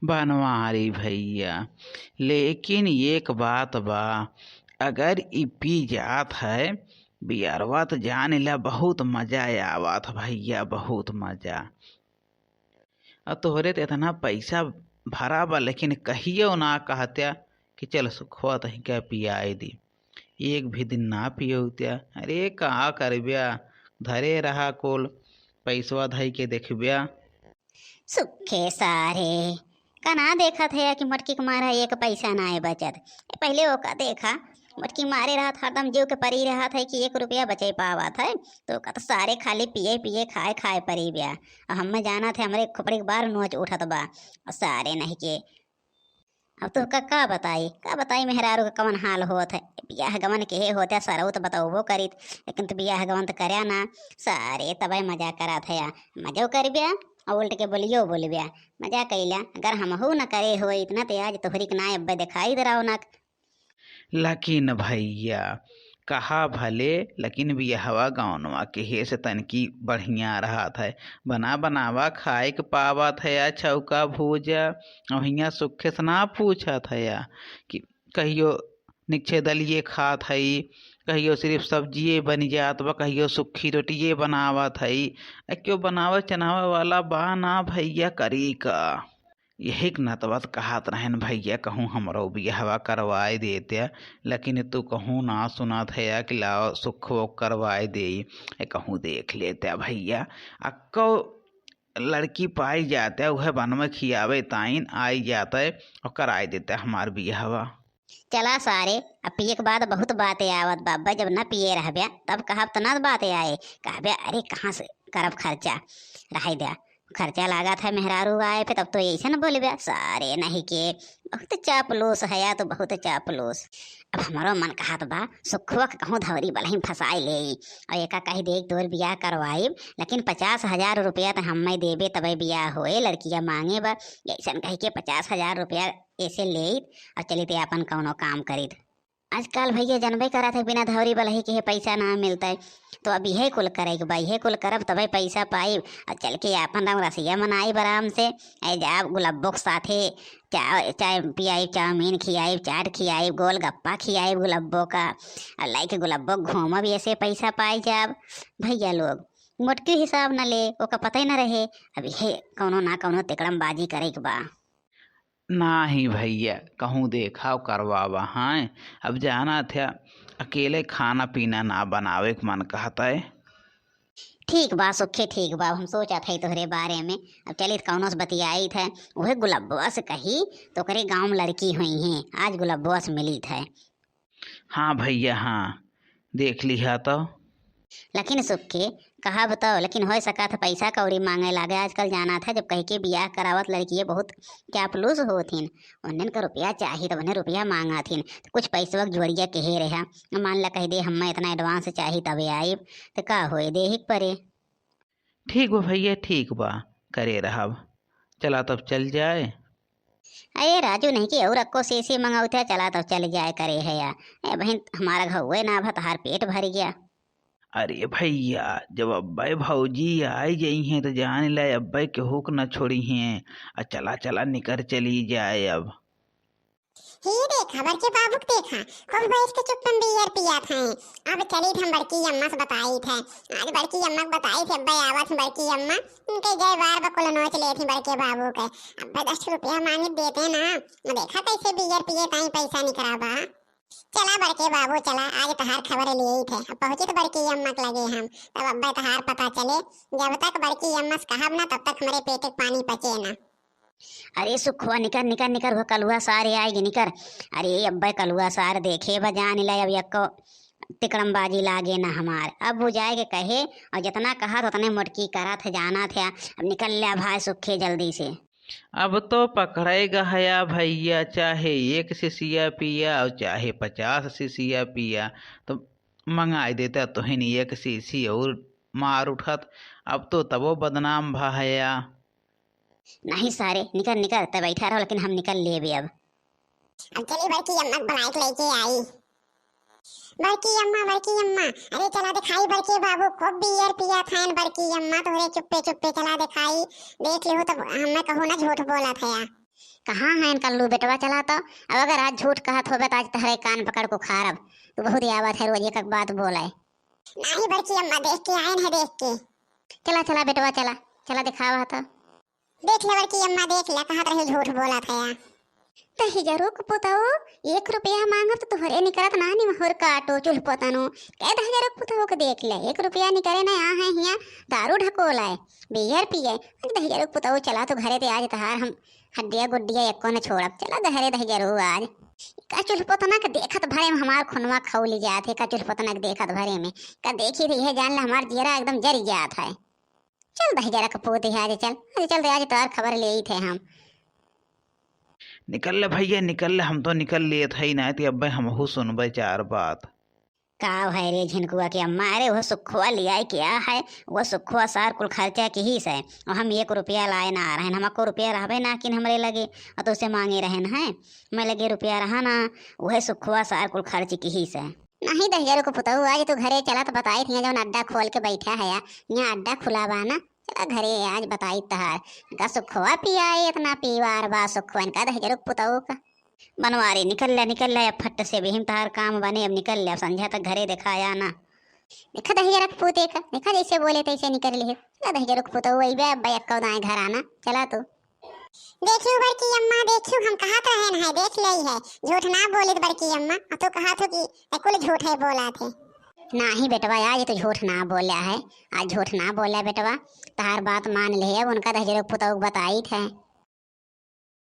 बनवारी भैया, लेकिन एक बात बा, अगर ई पी जात है बियरवा तो जाने ला बहुत मजा आवत भैया, बहुत मजा। और तोहरे तो इतना पैसा भरा बा, लेकिन कहियो ना कहत्या कि चल सुखवा तही क्या पियाए दी। एक भी दिन ना पियो त्या। अरे कहाँ करब्या, धरे रहा कोल पैसवा धई के देखब्या। सुखे सारे कना देखत है कि मटकी के मारा एक पैसा ना है बचत। पहले वो का देखा मटकी मारे रहा था, हरदम जीव के परी रहा था कि 1 रुपया बचे पावा था। तो का तो सारे खाली पिए पिए खाए खाए परी ब्या। और हमें जाना थे हमारे खोपड़ी के बार नोच उठत बा और सारे नहीं के। अब तो का बताई मेहरारू का कवन हाल होत है। बियाह गवन के होते सरऊ तो बताओ करीत, लेकिन तो बियाह गवन तो करया ना। सारे तबे मजा करा था या मजो कर बिया और उल्ट के बोलियो बोल बिया। मजा कैला अगर हम हो न करे हो इतना तो आज तोहरी के ना अब दिखाई दे रहा ना। लेकिन भैया कहा भले, लेकिन बियहवा गाँवनवा के हे से तनकी बढ़िया रहा था। बना बनावा खाए के पावा था या चौका भूजा। और हियाँ सुखे से ना पूछा था या कि कहियो निक्षे दलिए खात हई, कहियो सिर्फ सब्जिए बन जात बा, कहियो सूखी रोटिए बनावत हई। क्यों बनावे चनावे वाला बा ना भैया, करी का। यही के नतवत कहत रहन भैया कहूँ हमरो बियाहवा करवाए देते, लेकिन तू कहूँ ना सुनत है कि लाओ सुख वो करवाए दे। कहूँ देख लेते भैया, अक्को लड़की पाई जाते वह बन में खियावे ताइन आई जाते और कराए देते हमार बियाहवा। चला सारे अब पिए के बाद बहुत बातें आवत बाबा। जब न पिए रह बया तब कहब तो न बातें आए। कहबे अरे कहाँ से करब खर्चा, रह दिया खर्चा लागत है मेहरारू आए पे तब तो ऐसे न बोले बया। सारे नहीं के बहुत चापलूस है या तो बहुत चापलूस। अब हमारो मन कहत बा सुखवा के कहूँ धवरी बलही फंसाई ले और एका कही देख तोर बियाह करवाई, लेकिन 50,000 रुपया तो हमें देबे तबे बियाह होए। लड़कियां मांगे बा ऐसा कही के 50,000 रुपया ऐसे ले और चली ते अपन कौनो काम करीत। आजकल भैया जनबे करा थे बिना धौरी बलही के पैसा ना मिलता है। तो अब यही कुल करे के बा, यही कुल करब तबे पैसा पाई और चल के अपन रंग रसिया मनाई आराम से। ऐ जाब गुलाबो के साथे चाय चाय पियाई, चाउमीन खियाई, चाट खियाई, गोल गप्पा खियाई गुलाबो का और लाई के गुलाबो घूम भी ऐसे पैसा पाई जाब। भैया लोग मोटके हिसाब न ले ओका पता ही न रहे। अब यही कौनो ना कौनो तिकड़म बाजी करे के बा। ना ही भैया कहूँ देखा करवावा हैं। अब जाना था अकेले खाना पीना ना बनावे के मन कहता है। ठीक बा सुखे ठीक बा, हम सोचा थे तोहरे बारे में। अब चलित कौनो से बतियाई थे वह गुलाबुआ से कही तो करे गाँव में लड़की हुई हैं आज गुलाबुआ से मिली थे। हाँ भैया हाँ, देख लिया तो। लेकिन सुखे कहा बताओ, लेकिन हो सका था पैसा कौड़ी मांगे लागे। आजकल जाना था जब कह के बियाह करावत लड़की बहुत चापलूस होथिन। उन्हें का रुपया चाहिए तो उन्हें रुपया मांगा थिन तो कुछ पैसे वक्त जोड़िया कहे रहा। मान ला कह दे हमें इतना एडवांस चाहिए तबे आई तो का होए दे ही परे। ठीक बा भैया ठीक बा, करे रहब। चला तब चल जाए। अरे राजू नहीं कि और अक्को से मंगाउते चला तो चल जाए करे है या। ए बहन हमारा घर हुए ना भा तहार पेट भर गया। अरे भैया जब अब्बाई भौजी आई गई हैं तो जान ले अब्बाई के हुक न छोड़ी हैं। चला चला निकर चली जाए अब। ही देखा बड़के बाबू के देखा खूब बैठ के चुप्पन बियर पिया थे। अब चली हम बड़की अम्मा से बताई थे। आज बड़की अम्मा को बताई थी अब्बा आवत बड़की अम्मा उनके जय बार बकुल नोच ले थी बड़के बाबू के। अब्बा 10 रुपया मांगे देते ना, मैं देखा कैसे बियर पिए ताई पैसा निकला बा। चला बड़के बाबू चला, आज तहार खबर लिए ही थे। अब पहुंचे तो बड़की अम्मा के लगे हम तब अब्बा तहार पता चले। जब तक बड़की अम्मा से कहब ना तब तक हमारे पेट के पानी पचे ना। अरे सुखवा निकर निकर निकर वो कलुआ सार आएगी निकर। अरे अब्बे कलुआ सार देखे बजान ला अब यक्को तिकड़मबाजी लागे ना हमार। अब वो जाएगे कहे और जितना कहा तो उतने मोटकी करा थे जाना था। अब निकल लिया भाई सुखे जल्दी से। अब तो पकड़ेगा हया भैया, चाहे 1 शीशिया पिया और चाहे 50 शीशिया पिया तो मंगा देता तो ही नहीं 1 शीशी और मार उठत। अब तो तबो बदनाम भया। नहीं सारे निकल निकल तब बैठा रहो, लेकिन हम निकल ले भी अब। अब चली बड़की अम्मा बनाई के लेके आई। बड़की अम्मा अरे चला दिखाई बड़के बाबू खूब बियर पिया था। बड़की अम्मा तोरे चुप्पे चुप्पे चला दिखाई देख ले हो तब हमें कहूँ ना झूठ बोला था। कहाँ है इनका लू बेटवा चला तो। अब अगर आज झूठ कहत होबे तो आज तहरे कान पकड़ को खारब। तू बहुत ही आवत है रोज एक बात बोलाए। नहीं बड़की अम्मा देख के आए हैं देख के। चला चला बेटवा चला चला दिखावा तो। देख ले बड़की अम्मा देख ले कहाँ रहे झूठ बोला था यार। तही जरूर पुताओ 1 रुपया मांगत तो तुहरे निकलत ना नी मोहर काटो चुल पोतनो कह 10,000 पुताओ के देख ले 1 रुपया निकले ना आ है हिया दारू ढकोलाए बियर पिए 10,000 पुताओ चला तो घरे ते आज तहार हम हड्डिया गुड्डिया एको न छोड़ब। चला घरे 10,000 आज का चुल पोतना के देखत भरे में हमार खुनवा खौली जात है। का चुल पोतना के देखत भरे में का देखी रही है जान ले हमार जियरा एकदम जरी जात है। चल 10,000 का पोते आज चल आज तार खबर ले ही थे हम। निकल ले भैया निकल ले, हम तो निकल लिए थे ही ना तो अब हमहू सुनबे 4 बात। का है रे झिनकुआ के अम्मा। अरे वो सुखुआ लिया क्या है वो सुखुआ सार कुल खर्चा की ही से और हम 1 रुपया लाए ना आ रहे हैं। हमको रुपया रहबे ना कि हमरे लगे और तो उसे मांगे रहे न है मैं लगे रुपया रहा ना वह सुखुआ सार कुल खर्च की ही से। नहीं 10,000 को पुताऊ आज तो घरे चला तो बताई थी जो अड्डा खोल के बैठा है यहाँ अड्डा खुला बा ना। चला घरे आज बताई तहार का सुखुआ पिया इतना पीवार बा सुखुआ इनका 10,000 पुताऊ का बनवारी निकल ले अब फट से भी हम तहार काम बने। अब निकल ले अब संध्या तक घरे दिखाया ना। देखा 10,000 पूते का देखा जैसे बोले तैसे निकल लिए। 10,000 पुताऊ वही बे अब एक्का दाएं घर आना। चला तू देखियो बड़की अम्मा देखियो हम कहा तो है देख ली है झूठ ना बोले बड़की अम्मा तो कहा तो कि कुल झूठ है बोला थे। नहीं बेटवा आज तो झूठ ना बोला है। आज झूठ ना बोला बेटवा तहार बात मान ले अब उनका 10,000 पुताऊ बताई थे।